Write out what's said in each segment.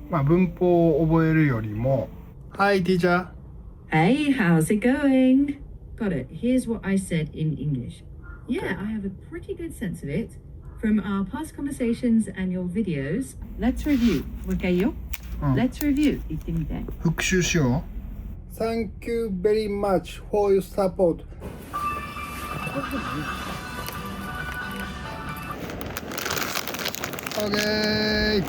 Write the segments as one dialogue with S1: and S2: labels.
S1: まあ文法を覚えるよりも。Hi, teacher.
S2: Hey, how's it going? Got it. Here's what I said in English. Yeah, I have a pretty good sense of it from our past conversations and your videos. Let's review. Okay, Let's review. 言ってみて。
S1: 復習しよう。Thank you very much for your support. Okay.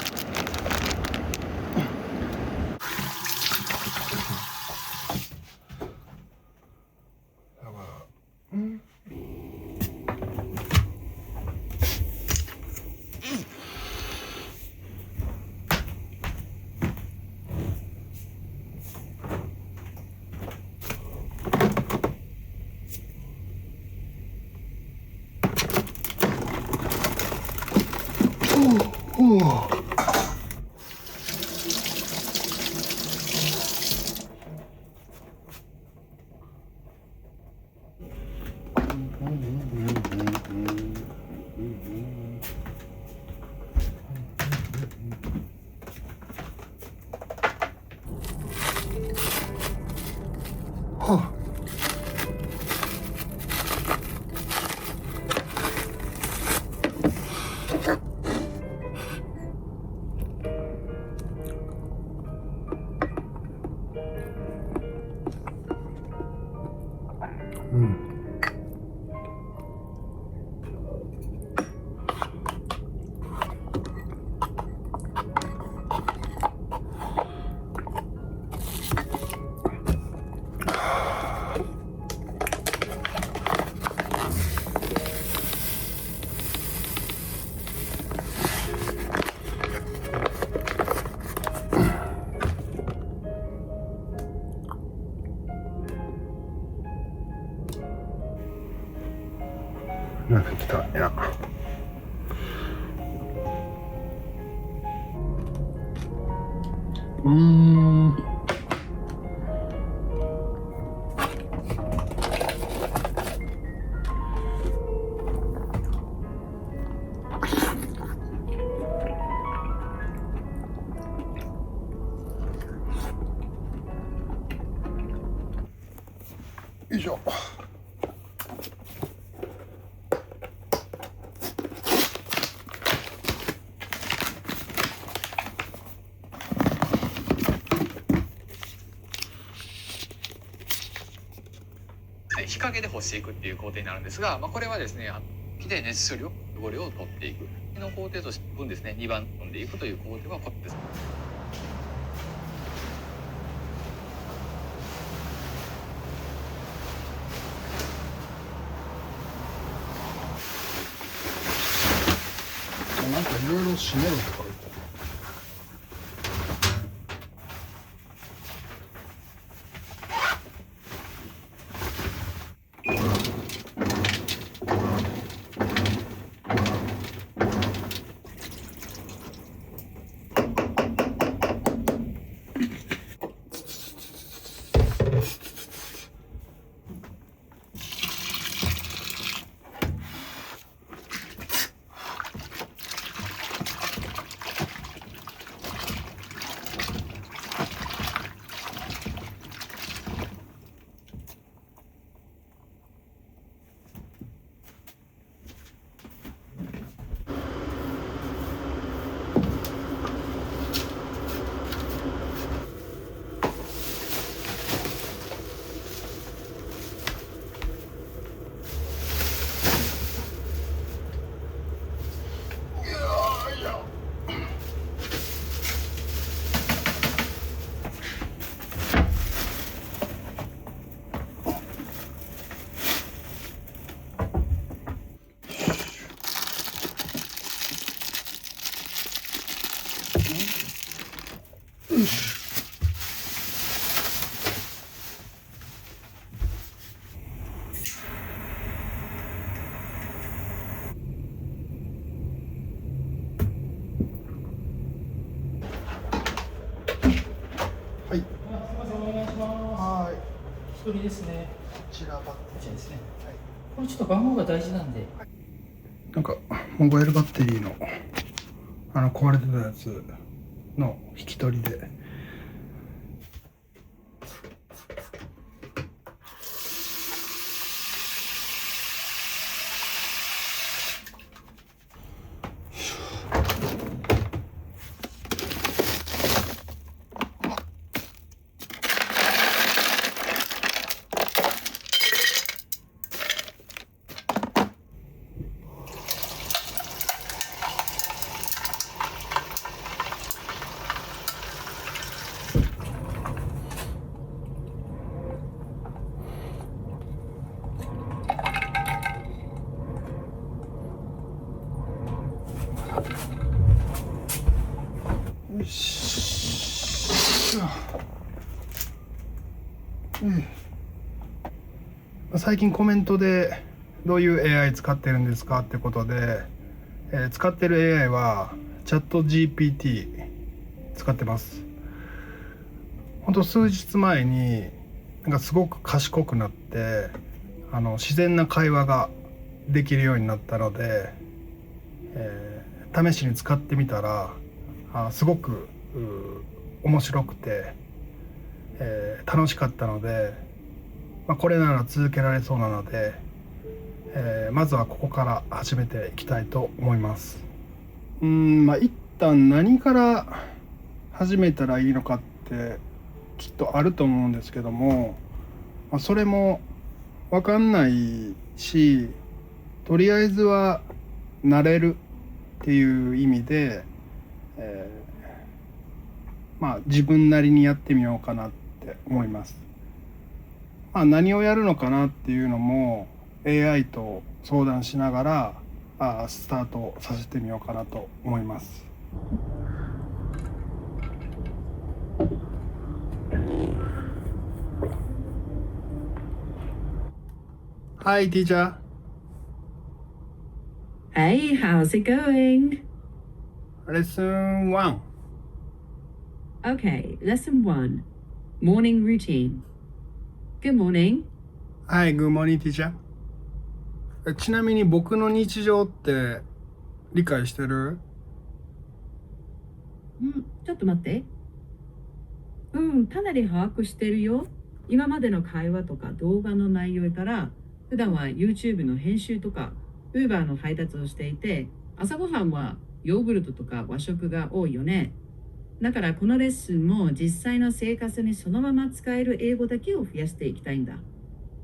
S1: Oh. なんか来たいな。よいしょ。
S3: 日陰で干していくっていう工程になるんですが、これはですね、木で熱処理を汚れを取っていくの工程として分ですね、2番飛んでいくという工程はこれです。
S1: なんかいろいろ閉めろとか言って。はい。はい。
S4: 一人ですね。
S1: こちらばっ
S4: こちらですね。
S1: はい。
S4: これちょっと番号が大事なんで。
S1: なんかモバイルバッテリーの壊れてたやつの引き取りで。よし。最近コメントでどういう AI 使ってるんですかってことで、使ってる AI はチャット GPT 使ってます。ほんと数日前になんかすごく賢くなって自然な会話ができるようになったので、試しに使ってみたらすごく面白くて、楽しかったので、これなら続けられそうなので、まずはここから始めていきたいと思います。一旦何から始めたらいいのかってきっとあると思うんですけども、それも分かんないし、とりあえずは慣れるっていう意味で、自分なりにやってみようかなって思います。何をやるのかなっていうのも AI と相談しながらスタートさせてみようかなと思います。Hi, teacher.
S2: Hey, how's it going?
S1: Lesson 1.
S2: Okay, lesson 1. Morning routine. Good morning.
S1: Hi, good morning, teacher. ちなみに僕の日常って理解してる？
S2: ちょっと待って。かなり把握してるよ。今までの会話とか動画の内容から、普段は YouTube の編集とか Uber の配達をしていて、朝ごはんはヨーグルトとか和食が多いよね。だからこのレッスンも実際の生活にそのまま使える英語だけを増やしていきたいんだ。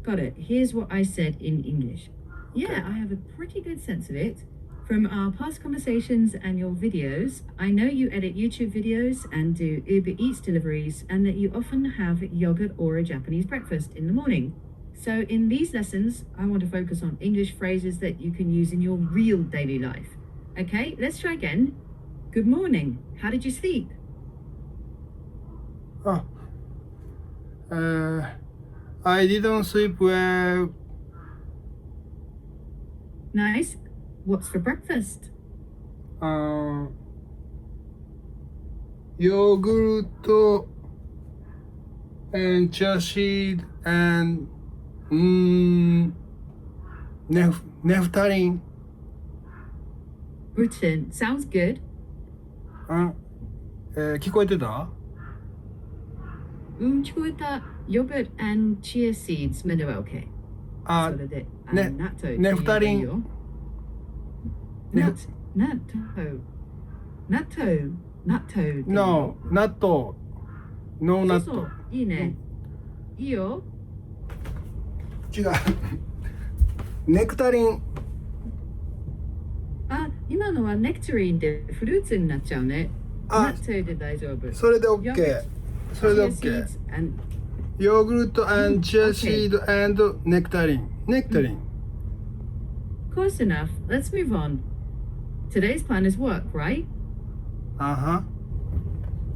S2: Got it. Here's what I said in English. Yeah, I have a pretty good sense of it. From our past conversations and your videos, I know you edit YouTube videos and do Uber Eats deliveries, and that you often have yogurt or a Japanese breakfast in the morning. So in these lessons, I want to focus on English phrases that you can use in your real daily life. Okay, let's try again. Good morning. How did you sleep?
S1: I didn't sleep well.
S2: Nice. What's for breakfast?
S1: Yogurt and chia seed and nectarine.
S2: Routine. Sounds good.
S1: 聞こえてた？
S2: 聞こえた。Yogurt and chia seeds までは OK。それで、納豆。
S1: ネフタリン。
S2: 納豆。
S1: No, 納豆。No 納豆。
S2: そうそう、いいね。いいよ。
S1: 違う。ネクタリン。
S2: 今のはネクタリンでフルーツになっちゃうね。納豆で大丈夫。
S1: それで OK。それで OK。ヨーグルト and chia seed and nectarine. Nectarine.
S2: Close enough. Let's move on. Today's plan is work, right?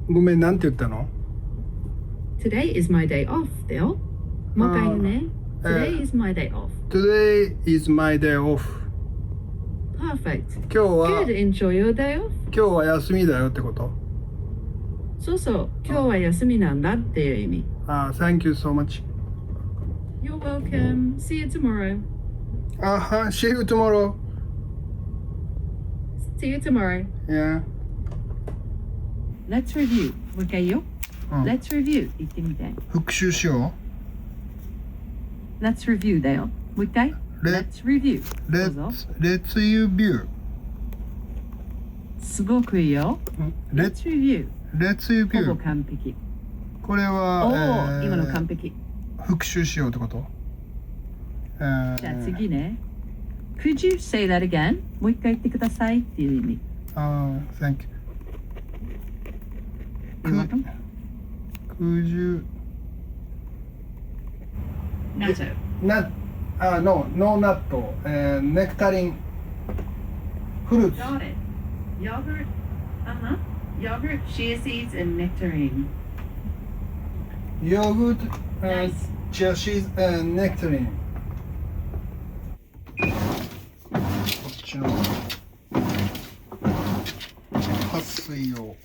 S1: ごめん、なんて言ったの？
S2: Today is my day off, だよ。もう一回言うね。Today is my day off.
S1: Today is my day off.
S2: Perfect.
S1: 今日は
S2: Good, enjoy your day off.
S1: 今日は休みだよってこと？
S2: そうそう、今日は休みなんだっていう意味。
S1: Thank you so much.
S2: You're welcome. See you tomorrow.
S1: See you tomorrow.
S2: See you tomorrow.
S1: Yeah.
S2: Let's review. もう一回いいよ。
S1: うん、
S2: Let's review 言ってみて。
S1: 復習しよ
S2: う。Let's review だよ。もう一回。Let's review。
S1: う。Let's review。
S2: すごくいいよ。Let's review。Let's
S1: review。
S2: ほぼ完璧。
S1: これは、
S2: 今の完璧。
S1: 復習しようってこと？
S2: じゃあ次ね。Could you say that again? もう一回言ってくださいっていう意味。
S1: Thank you.
S2: You're welcome.
S1: Could you?
S2: Natto.
S1: No natto. Nectarine. Fruits.
S2: Got it. Yogurt. Yogurt, chia seeds, and nectarine.
S1: Yogurt,
S2: Nice.
S1: chia seeds, and nectarine. こっちの撥水を。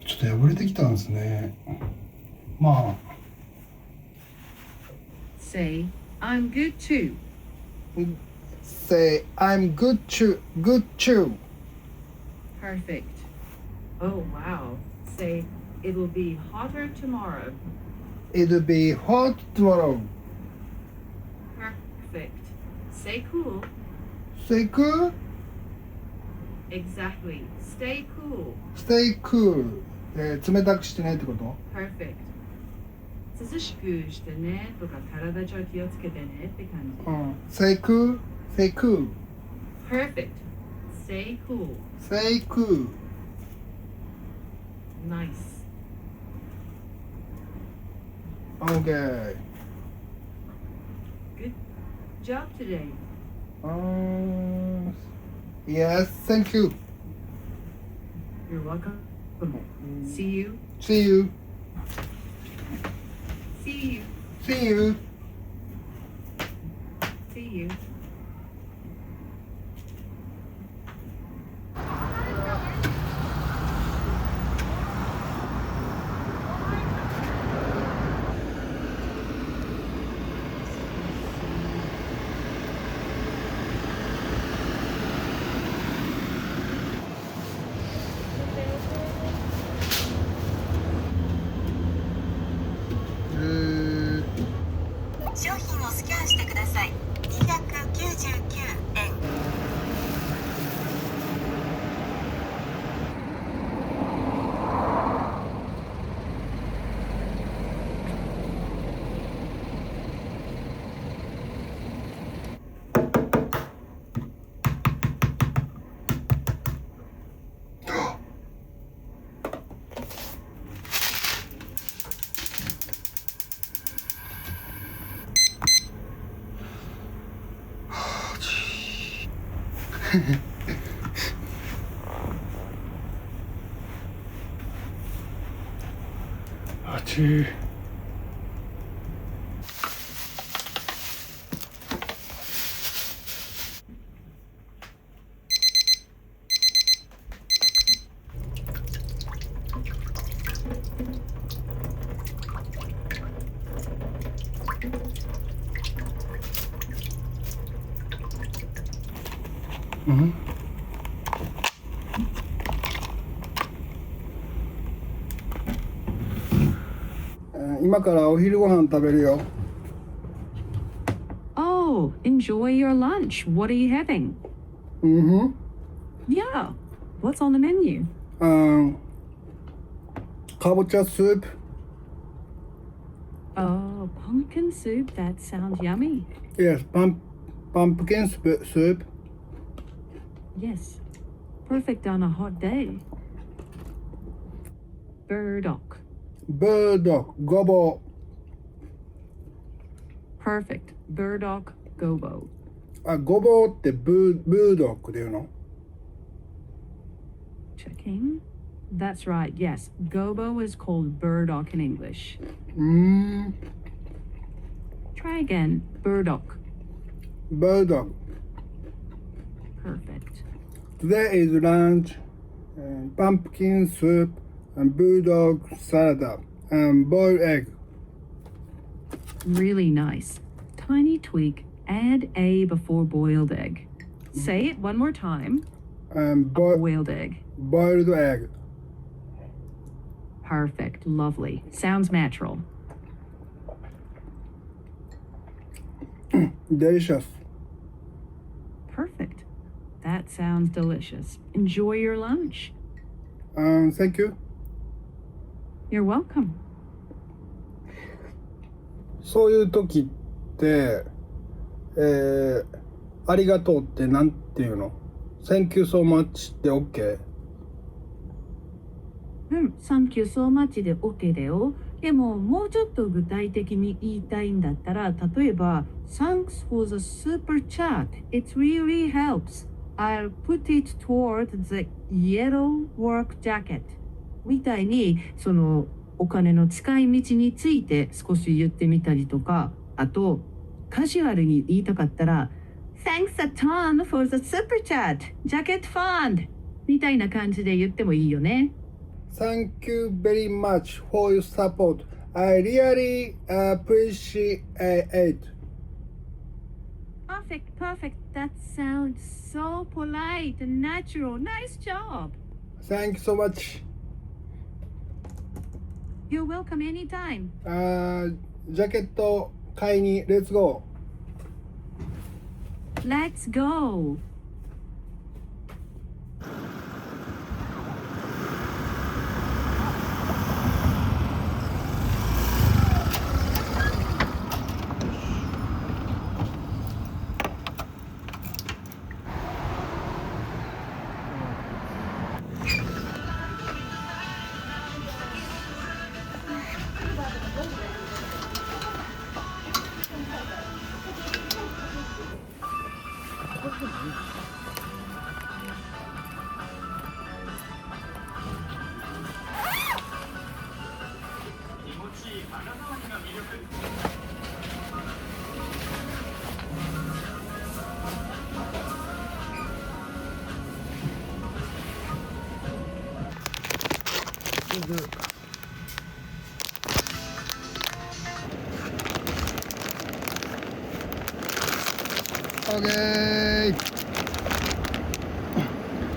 S1: ちょっと破れてきたんですね。まあ。
S2: Say, I'm good too.
S1: Say, I'm good too. Good too.
S2: Perfect. Oh, wow. Say, it'll be hotter tomorrow.
S1: It'll be hot tomorrow.
S2: Perfect. Stay cool.
S1: Stay cool.
S2: Exactly. Stay cool.
S1: Stay cool. 冷たくしてねってこと？
S2: Perfect. 涼しくしてねとか体調気をつけてねって感じ。
S1: うん。Stay cool. Stay cool.
S2: Perfect. Stay cool.
S1: Stay cool.
S2: Nice.
S1: Okay.
S2: Good job today.
S1: Yes, thank you.
S2: You're welcome. See you.
S1: See you.
S2: See you.
S1: See you.
S2: See you.
S1: あち。うん。今からお昼ご飯食べるよ。
S2: Oh, enjoy your lunch. What are you having?
S1: Mm-hmm.
S2: Yeah. What's on the menu?
S1: Kabocha soup.
S2: Oh, pumpkin soup. That sounds yummy.
S1: Yes, pumpkin soup.
S2: Yes. Perfect on a hot day. Burdock.
S1: Bulldog, Gobo.
S2: Perfect. Burdock Gobo.
S1: あ、ゴボってブードッグで言うの？
S2: Checking. That's right, yes. Gobo is called burdock in English.
S1: うーん。
S2: Try again. Burdock.
S1: bulldog.
S2: Perfect.
S1: Today is lunch, pumpkin soup, and bulldog salad, and boiled egg.
S2: Really nice. Tiny tweak. Add A before boiled egg. Say it one more time.
S1: And
S2: Boiled egg.
S1: boiled egg.
S2: Perfect. Lovely. Sounds natural.
S1: Delicious.
S2: Perfect. That sounds delicious. Enjoy your lunch.
S1: Thank you.
S2: You're welcome.
S1: そういう時って、ありがとうってなんていうの？ Thank you so much って OK？
S2: Thank you so much で OK だよ。でも、もうちょっと具体的に言いたいんだったら、例えば、Thanks for the super chat. It really helps. I'll put it toward the yellow work jacket. みたいに、その、お金の使い道について少し言ってみたりとか、あと、カジュアルに言いたかったら、Thanks a ton for the super chat. Jacket fund. みたいな感じで言ってもいいよね。
S1: Thank you very much for your support. I really appreciate it.
S2: Perfect, perfect. That sounds so polite and natural. Nice job.
S1: Thank you so much.
S2: You're welcome anytime.
S1: ジャケット買いに Let's go.
S2: Let's go.
S1: Okay.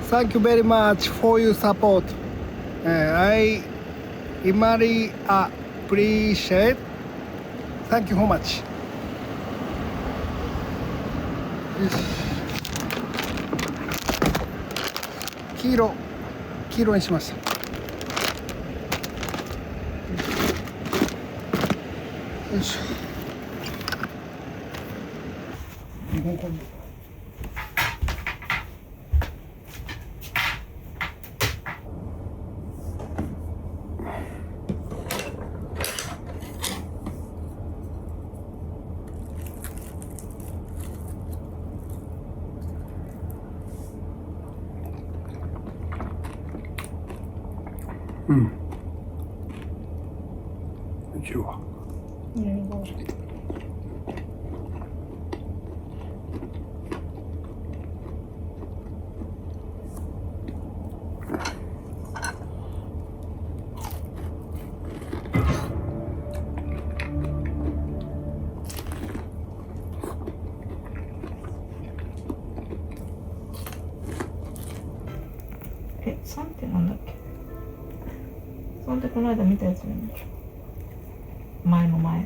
S1: Thank you very much for your support. I really appreciate. Thank you so much. よし。黄色にしました。よいしょ。日本昆布。うん。いけるわ。
S5: 3ってなんだっけ3ってこの間見たやつじゃない前の前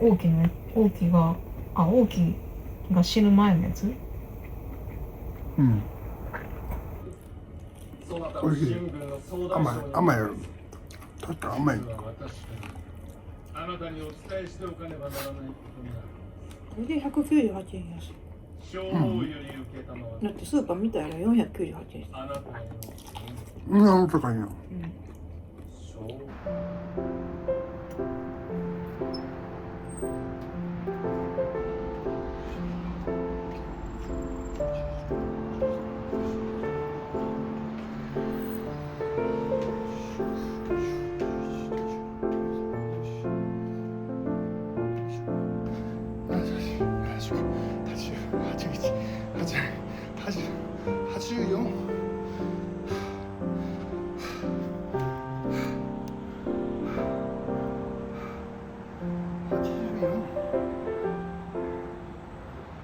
S5: 大きの大きが死ぬ前のやつ
S1: うん。おいしい。甘いよ。だって甘いのか。
S6: あなたにお伝えしておかねばならないことがある。
S5: これで198円安い。
S6: 醤油より受けたのは
S5: だってスーパー見たら498円。
S6: あなたの
S1: うん、高いよ。81、8、84、